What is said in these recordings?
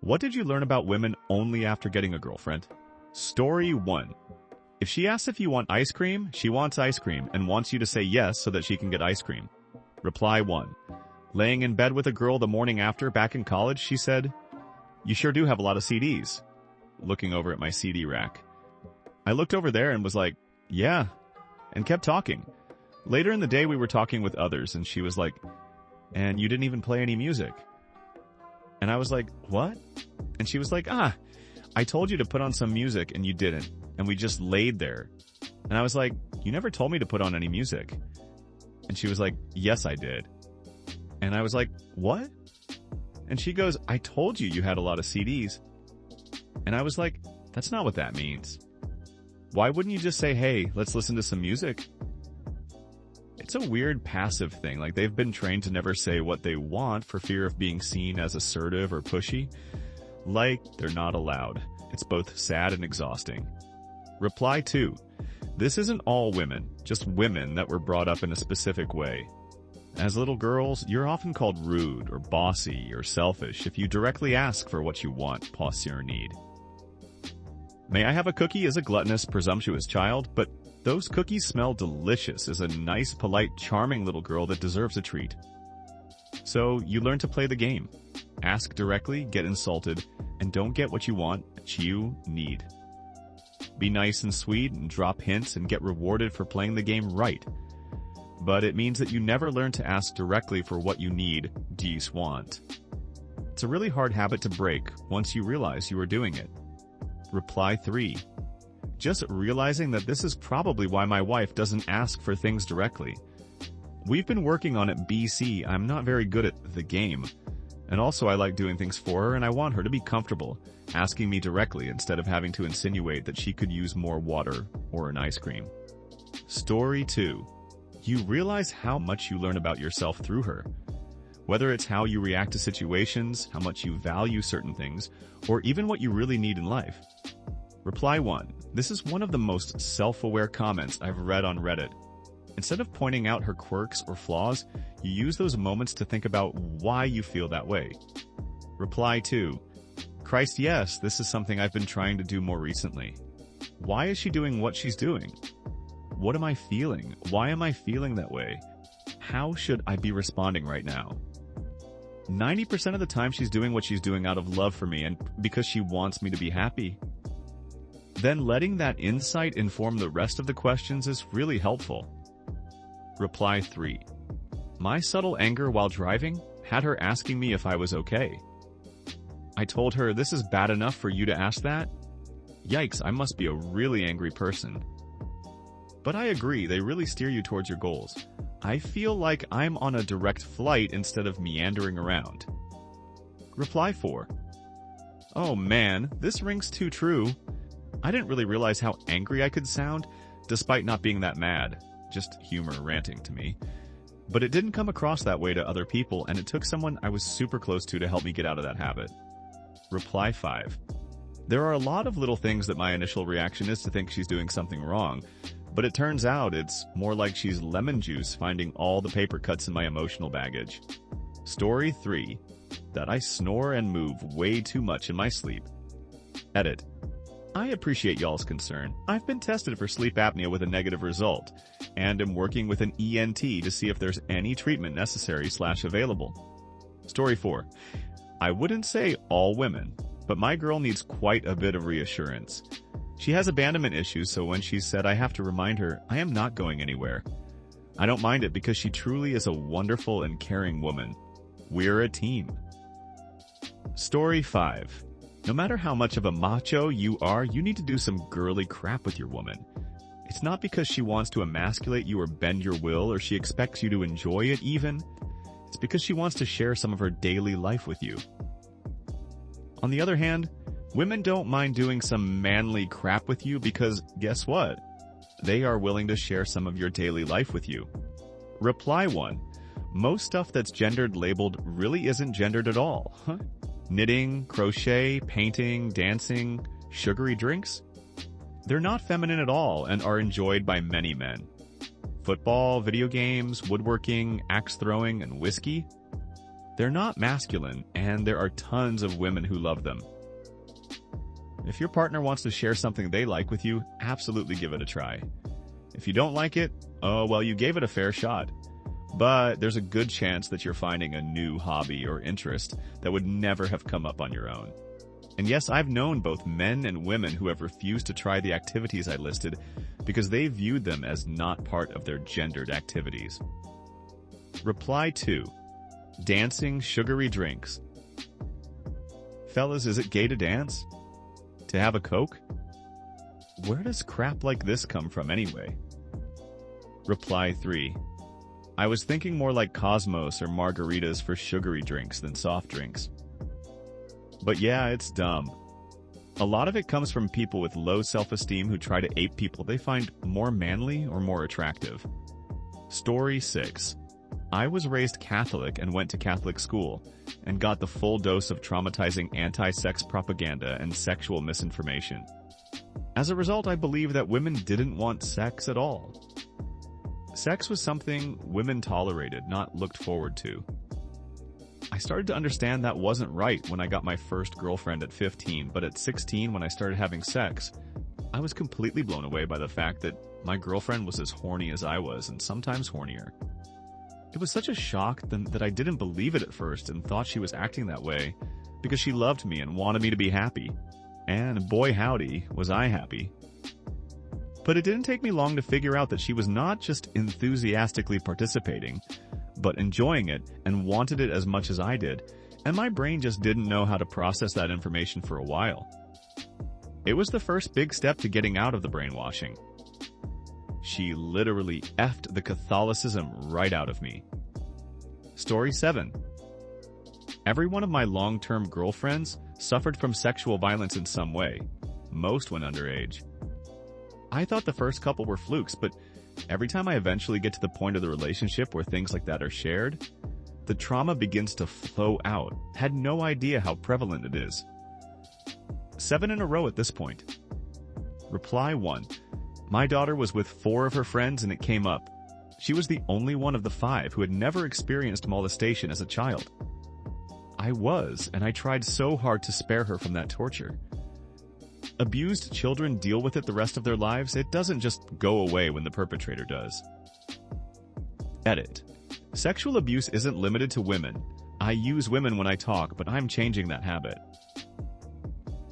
What did you learn about women only after getting a girlfriend? Story 1. If she asks if you want ice cream, she wants ice cream and wants you to say yes so that she can get ice cream. Reply 1. Laying in bed with a girl the morning after back in college, she said, "You sure do have a lot of CDs." Looking over at my CD rack. I looked over there and was like, "Yeah," and kept talking. Later in the day we were talking with others and she was like, "And you didn't even play any music." And I was like, "What?" And she was like, "I told you to put on some music and you didn't. And we just laid there." And I was like, "You never told me to put on any music." And she was like, "Yes, I did." And I was like, "What?" And she goes, "I told you you had a lot of CDs." And I was like, "That's not what that means. Why wouldn't you just say, 'Hey, let's listen to some music'?" It's a weird passive thing, like they've been trained to never say what they want for fear of being seen as assertive or pushy. Like, they're not allowed. It's both sad and exhausting. Reply 2. This isn't all women, just women that were brought up in a specific way. As little girls, you're often called rude or bossy or selfish if you directly ask for what you want, plus your need. "May I have a cookie?" is a gluttonous, presumptuous child, but "those cookies smell delicious" is a nice, polite, charming little girl that deserves a treat. So you learn to play the game. Ask directly, get insulted, and don't get what you want, you need. Be nice and sweet and drop hints and get rewarded for playing the game right. But it means that you never learn to ask directly for what you need, do you want. It's a really hard habit to break once you realize you are doing it. Reply 3. Just realizing that this is probably why my wife doesn't ask for things directly. We've been working on it BC. I'm not very good at the game. And also I like doing things for her and I want her to be comfortable, asking me directly instead of having to insinuate that she could use more water or an ice cream. Story 2. You realize how much you learn about yourself through her. Whether it's how you react to situations, how much you value certain things, or even what you really need in life. Reply 1. This is one of the most self-aware comments I've read on Reddit. Instead of pointing out her quirks or flaws, you use those moments to think about why you feel that way. Reply 2. Christ, yes, this is something I've been trying to do more recently. Why is she doing what she's doing? What am I feeling? Why am I feeling that way? How should I be responding right now? 90% of the time she's doing what she's doing out of love for me and because she wants me to be happy. Then letting that insight inform the rest of the questions is really helpful. Reply 3. My subtle anger while driving had her asking me if I was okay. I told her, "This is bad enough for you to ask that?" Yikes, I must be a really angry person. But I agree, they really steer you towards your goals. I feel like I'm on a direct flight instead of meandering around. Reply 4. Oh man, this rings too true. I didn't really realize how angry I could sound, despite not being that mad. Just humor ranting to me. But it didn't come across that way to other people, and it took someone I was super close to help me get out of that habit. Reply 5. There are a lot of little things that my initial reaction is to think she's doing something wrong, but it turns out it's more like she's lemon juice finding all the paper cuts in my emotional baggage. Story 3. That I snore and move way too much in my sleep. Edit. I appreciate y'all's concern. I've been tested for sleep apnea with a negative result, and am working with an ENT to see if there's any treatment necessary/available. Story 4. I wouldn't say all women, but my girl needs quite a bit of reassurance. She has abandonment issues, so when she said I have to remind her, I am not going anywhere. I don't mind it because she truly is a wonderful and caring woman. We're a team. Story 5. No matter how much of a macho you are, you need to do some girly crap with your woman. It's not because she wants to emasculate you or bend your will or she expects you to enjoy it even. It's because she wants to share some of her daily life with you. On the other hand, women don't mind doing some manly crap with you because guess what? They are willing to share some of your daily life with you. Reply 1. Most stuff that's gendered labeled really isn't gendered at all. Knitting, crochet, painting, dancing, sugary drinks? They're not feminine at all and are enjoyed by many men. Football, video games, woodworking, axe throwing, and whiskey? They're not masculine, and there are tons of women who love them. If your partner wants to share something they like with you, absolutely give it a try. If you don't like it, oh well, you gave it a fair shot. But there's a good chance that you're finding a new hobby or interest that would never have come up on your own. And yes, I've known both men and women who have refused to try the activities I listed because they viewed them as not part of their gendered activities. Reply 2. Dancing sugary drinks. Fellas, is it gay to dance? To have a Coke? Where does crap like this come from anyway? Reply 3. I was thinking more like Cosmos or margaritas for sugary drinks than soft drinks. But yeah, it's dumb. A lot of it comes from people with low self-esteem who try to ape people they find more manly or more attractive. Story 6. I was raised Catholic and went to Catholic school, and got the full dose of traumatizing anti-sex propaganda and sexual misinformation. As a result, I believe that women didn't want sex at all. Sex was something women tolerated, not looked forward to. I started to understand that wasn't right when I got my first girlfriend at 15, but at 16 when I started having sex, I was completely blown away by the fact that my girlfriend was as horny as I was, and sometimes hornier. It was such a shock that I didn't believe it at first and thought she was acting that way because she loved me and wanted me to be happy. And boy howdy, was I happy. But it didn't take me long to figure out that she was not just enthusiastically participating, but enjoying it and wanted it as much as I did, and my brain just didn't know how to process that information for a while. It was the first big step to getting out of the brainwashing. She literally effed the Catholicism right out of me. Story 7. Every one of my long-term girlfriends suffered from sexual violence in some way. Most when underage. I thought the first couple were flukes, but every time I eventually get to the point of the relationship where things like that are shared, the trauma begins to flow out. Had no idea how prevalent it is. 7 in a row at this point. Reply 1. My daughter was with 4 of her friends and it came up. She was the only one of the 5 who had never experienced molestation as a child. I was, and I tried so hard to spare her from that torture. Abused children deal with it the rest of their lives. It doesn't just go away when the perpetrator does. Edit. Sexual abuse isn't limited to women. I use women when I talk, but I'm changing that habit.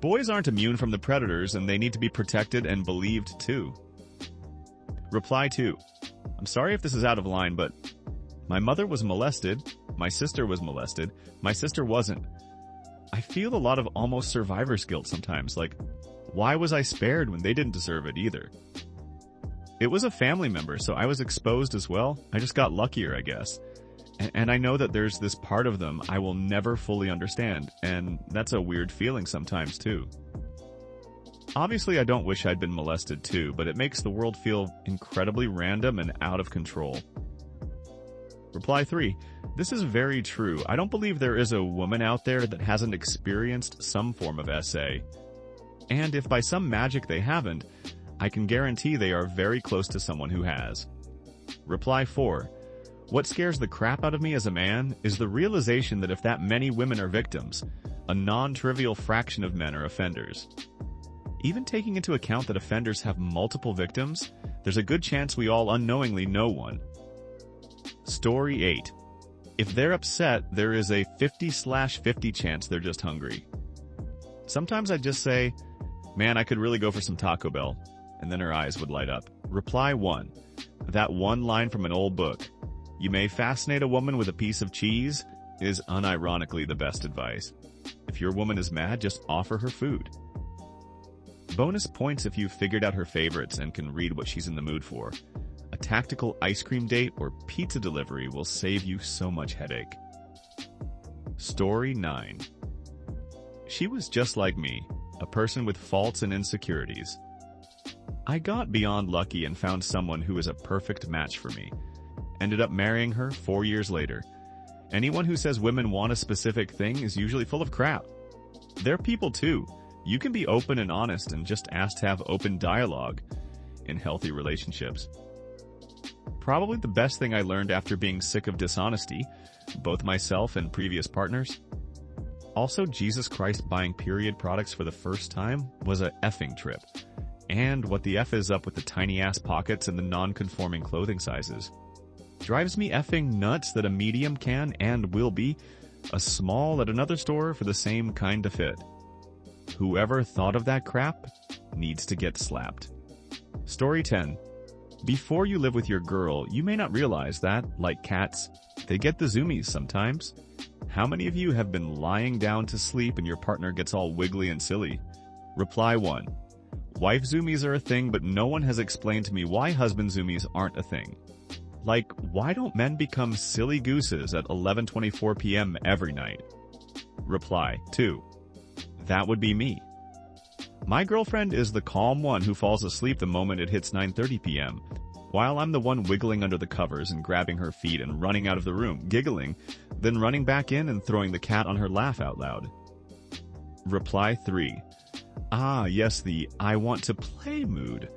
Boys aren't immune from the predators, and they need to be protected and believed too. Reply 2. I'm sorry if this is out of line, but my mother was molested, my sister was molested, my sister wasn't. I feel a lot of almost survivor's guilt sometimes, like, why was I spared when they didn't deserve it either? It was a family member, so I was exposed as well. I just got luckier, I guess. And I know that there's this part of them I will never fully understand, and that's a weird feeling sometimes too. Obviously, I don't wish I'd been molested too, but it makes the world feel incredibly random and out of control. Reply 3. This is very true. I don't believe there is a woman out there that hasn't experienced some form of SA. And if by some magic they haven't, I can guarantee they are very close to someone who has. Reply 4. What scares the crap out of me as a man is the realization that if that many women are victims, a non-trivial fraction of men are offenders. Even taking into account that offenders have multiple victims, there's a good chance we all unknowingly know one. Story 8. If they're upset, there is a 50/50 chance they're just hungry. Sometimes I just say, man, I could really go for some Taco Bell, and then her eyes would light up. Reply 1. That one line from an old book, you may fascinate a woman with a piece of cheese, is unironically the best advice. If your woman is mad, just offer her food. Bonus points if you've figured out her favorites and can read what she's in the mood for. A tactical ice cream date or pizza delivery will save you so much headache. Story 9. She was just like me, a person with faults and insecurities. I got beyond lucky and found someone who was a perfect match for me. Ended up marrying her 4 years later. Anyone who says women want a specific thing is usually full of crap. They're people too. You can be open and honest and just ask to have open dialogue in healthy relationships. Probably the best thing I learned after being sick of dishonesty both myself and previous partners. Also, Jesus Christ buying period products for the first time was a effing trip. And what the F is up with the tiny-ass pockets and the non-conforming clothing sizes. Drives me effing nuts that a medium can and will be a small at another store for the same kind of fit. Whoever thought of that crap needs to get slapped. Story 10. Before you live with your girl, you may not realize that, like cats, they get the zoomies sometimes. How many of you have been lying down to sleep and your partner gets all wiggly and silly? Reply 1. Wife zoomies are a thing, but no one has explained to me why husband zoomies aren't a thing. Like, why don't men become silly gooses at 11:24 p.m. every night? Reply 2. That would be me. My girlfriend is the calm one who falls asleep the moment it hits 9:30 p.m., while I'm the one wiggling under the covers and grabbing her feet and running out of the room, giggling, then running back in and throwing the cat on her laugh out loud. Reply 3. Ah, yes, the I want to play mood.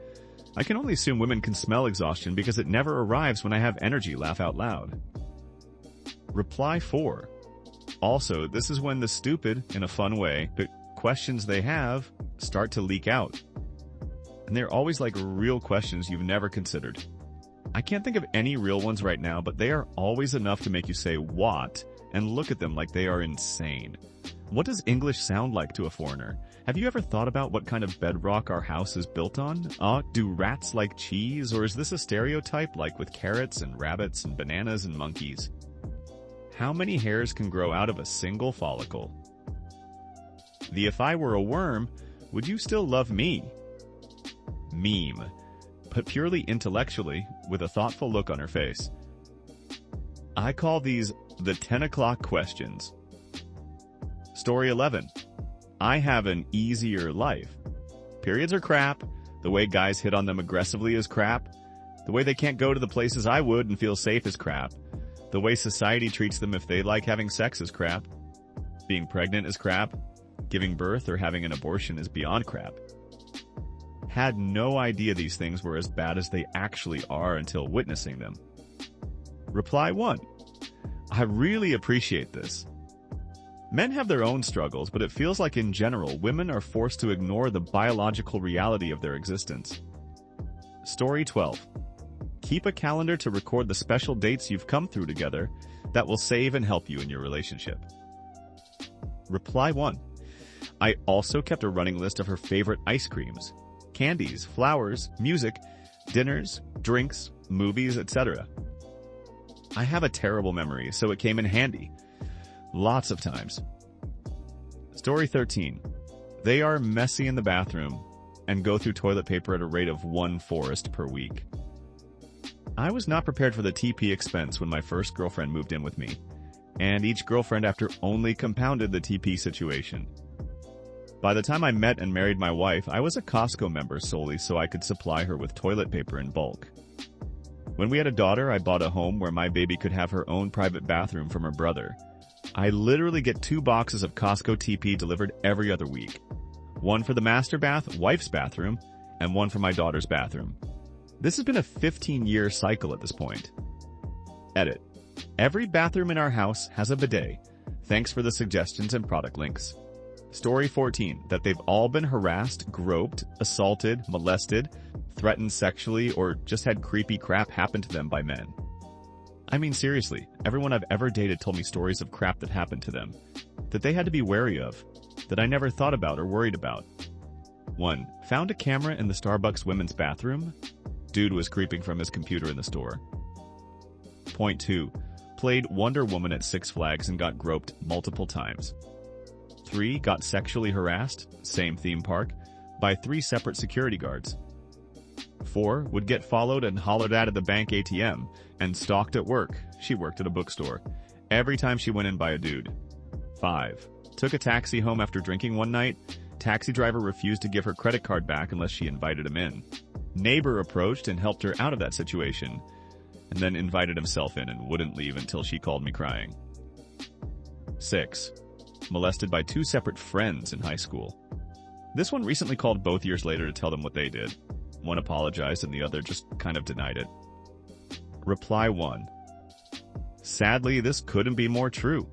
I can only assume women can smell exhaustion because it never arrives when I have energy laugh out loud. Reply 4. Also, this is when the stupid, in a fun way, but questions they have start to leak out. And they're always like real questions you've never considered. I can't think of any real ones right now, but they are always enough to make you say what and look at them like they are insane. What does English sound like to a foreigner? Have you ever thought about what kind of bedrock our house is built on? Do rats like cheese, or is this a stereotype like with carrots and rabbits and bananas and monkeys? How many hairs can grow out of a single follicle? The if I were a worm, would you still love me? Meme, but purely intellectually, with a thoughtful look on her face. I call these the 10 o'clock questions. Story 11. I have an easier life. Periods are crap. The way guys hit on them aggressively is crap. The way they can't go to the places I would and feel safe is crap. The way society treats them if they like having sex is crap. Being pregnant is crap. Giving birth or having an abortion is beyond crap. Had no idea these things were as bad as they actually are until witnessing them. Reply 1. I really appreciate this. Men have their own struggles, but it feels like in general, women are forced to ignore the biological reality of their existence. Story 12. Keep a calendar to record the special dates you've come through together that will save and help you in your relationship. Reply 1. I also kept a running list of her favorite ice creams, candies, flowers, music, dinners, drinks, movies, etc. I have a terrible memory, so it came in handy. Lots of times. Story 13. They are messy in the bathroom and go through toilet paper at a rate of 1 forest per week. I was not prepared for the TP expense when my first girlfriend moved in with me, and each girlfriend after only compounded the TP situation. By the time I met and married my wife, I was a Costco member solely so I could supply her with toilet paper in bulk. When we had a daughter, I bought a home where my baby could have her own private bathroom from her brother. I literally get 2 boxes of Costco TP delivered every other week. One for the master bath, wife's bathroom, and one for my daughter's bathroom. This has been a 15-year cycle at this point. Edit. Every bathroom in our house has a bidet. Thanks for the suggestions and product links. Story 14. That they've all been harassed, groped, assaulted, molested, threatened sexually, or just had creepy crap happen to them by men. I mean, seriously, everyone I've ever dated told me stories of crap that happened to them, that they had to be wary of, that I never thought about or worried about. 1. Found a camera in the Starbucks women's bathroom. Dude was creeping from his computer in the store. Point 2. Played Wonder Woman at Six Flags and got groped multiple times. 3. Got sexually harassed, same theme park, by 3 separate security guards. 4. Would get followed and hollered at the bank ATM, and stalked at work. She worked at a bookstore. Every time she went in by a dude. 5. Took a taxi home after drinking one night. Taxi driver refused to give her credit card back unless she invited him in. Neighbor approached and helped her out of that situation, and then invited himself in and wouldn't leave until she called me crying. 6. Molested by 2 separate friends in high school. This one recently called both years later to tell them what they did. One apologized and the other just kind of denied it. Reply 1. Sadly, this couldn't be more true.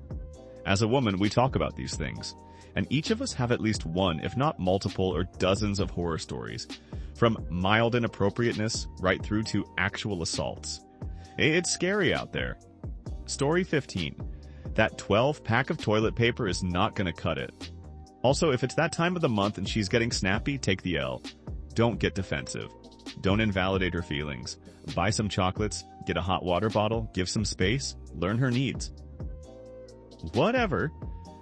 As a woman, we talk about these things, and each of us have at least one, if not multiple or dozens of horror stories, from mild inappropriateness right through to actual assaults. It's scary out there. Story 15. That 12-pack of toilet paper is not gonna cut it. Also, if it's that time of the month and she's getting snappy, take the L. Don't get defensive. Don't invalidate her feelings. Buy some chocolates, get a hot water bottle, give some space, learn her needs. Whatever,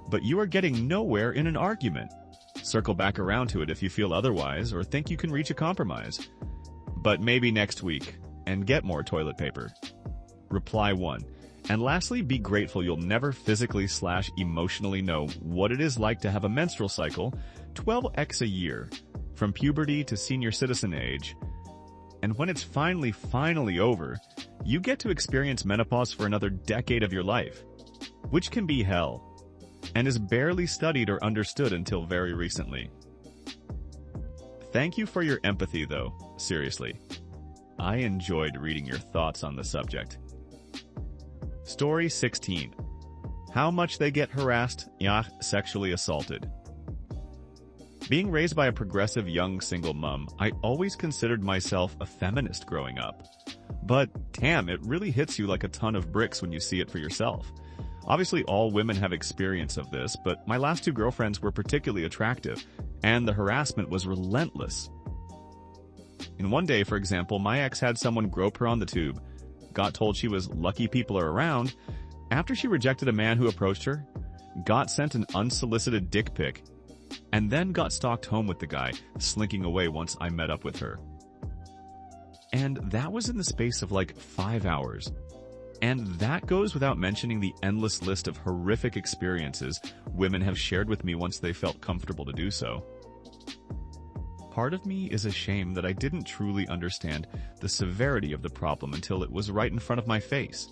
but you are getting nowhere in an argument. Circle back around to it if you feel otherwise or think you can reach a compromise. But maybe next week, and get more toilet paper. Reply 1. And lastly, be grateful you'll never physically/emotionally know what it is like to have a menstrual cycle 12x a year, from puberty to senior citizen age. And when it's finally over, you get to experience menopause for another decade of your life, which can be hell, and is barely studied or understood until very recently. Thank you for your empathy, though, seriously. I enjoyed reading your thoughts on the subject. Story 16. How much they get harassed, sexually assaulted. Being raised by a progressive young single mom, I always considered myself a feminist growing up. But damn, it really hits you like a ton of bricks when you see it for yourself. Obviously, all women have experience of this, but my last 2 girlfriends were particularly attractive, and the harassment was relentless. In one day, for example, my ex had someone grope her on the tube, got told she was lucky people are around, after she rejected a man who approached her, got sent an unsolicited dick pic, and then got stalked home with the guy, slinking away once I met up with her. And that was in the space of like 5 hours. And that goes without mentioning the endless list of horrific experiences women have shared with me once they felt comfortable to do so. Part of me is ashamed that I didn't truly understand the severity of the problem until it was right in front of my face.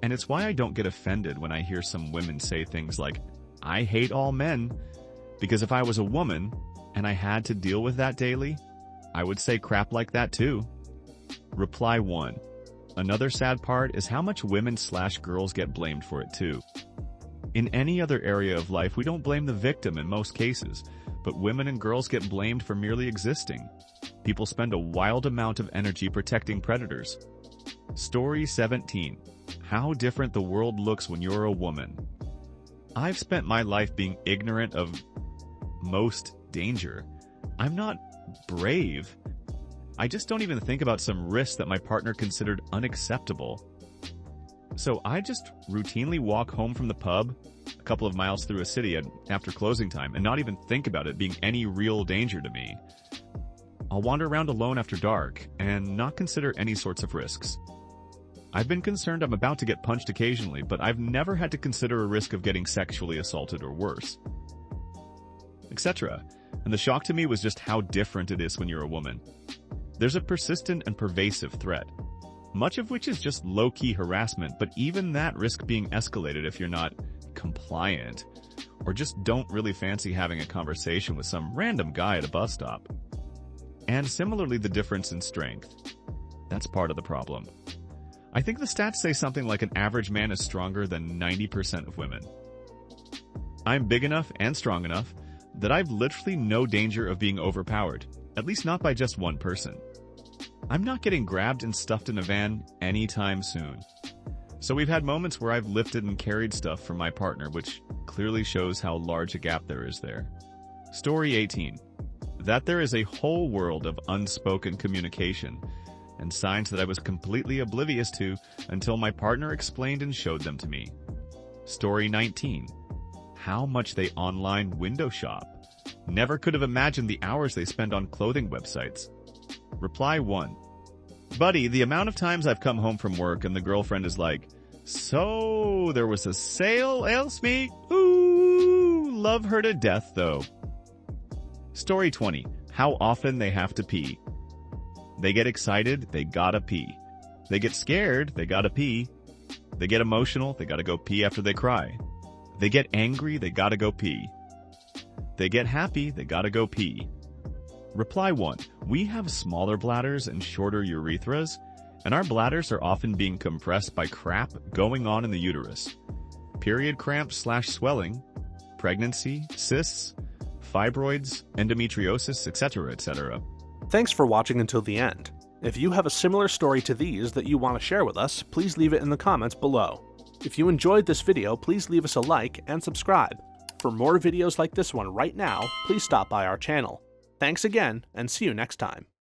And it's why I don't get offended when I hear some women say things like, I hate all men, because if I was a woman and I had to deal with that daily, I would say crap like that too. Reply 1. Another sad part is how much women/girls get blamed for it too. In any other area of life, we don't blame the victim in most cases, but women and girls get blamed for merely existing. People spend a wild amount of energy protecting predators. Story 17. How different the world looks when you're a woman. I've spent my life being ignorant of most danger. I'm not brave. I just don't even think about some risks that my partner considered unacceptable. So I just routinely walk home from the pub, a couple of miles through a city after closing time, and not even think about it being any real danger to me. I'll wander around alone after dark, and not consider any sorts of risks. I've been concerned I'm about to get punched occasionally, but I've never had to consider a risk of getting sexually assaulted or worse, etc. And the shock to me was just how different it is when you're a woman. There's a persistent and pervasive threat, much of which is just low-key harassment, but even that risks being escalated if you're not compliant, or just don't really fancy having a conversation with some random guy at a bus stop. And similarly, the difference in strength. That's part of the problem. I think the stats say something like an average man is stronger than 90% of women. I'm big enough and strong enough that I've literally no danger of being overpowered, at least not by just one person. I'm not getting grabbed and stuffed in a van anytime soon. So we've had moments where I've lifted and carried stuff for my partner, which clearly shows how large a gap there is there. Story 18. That there is a whole world of unspoken communication and signs that I was completely oblivious to until my partner explained and showed them to me. Story 19. How much they online window shop. Never could have imagined the hours they spend on clothing websites. Reply 1. Buddy, the amount of times I've come home from work and the girlfriend is like, so there was a sale, else me? Ooh, love her to death though. Story 20. How often they have to pee. They get excited, they gotta pee. They get scared, they gotta pee. They get emotional, they gotta go pee after they cry. They get angry, they gotta go pee. They get happy, they gotta go pee. Reply 1. We have smaller bladders and shorter urethras, and our bladders are often being compressed by crap going on in the uterus. Period cramps/swelling, pregnancy, cysts, fibroids, endometriosis, etc., etc. Thanks for watching until the end. If you have a similar story to these that you want to share with us, please leave it in the comments below. If you enjoyed this video, please leave us a like and subscribe. For more videos like this one right now, please stop by our channel. Thanks again, and see you next time.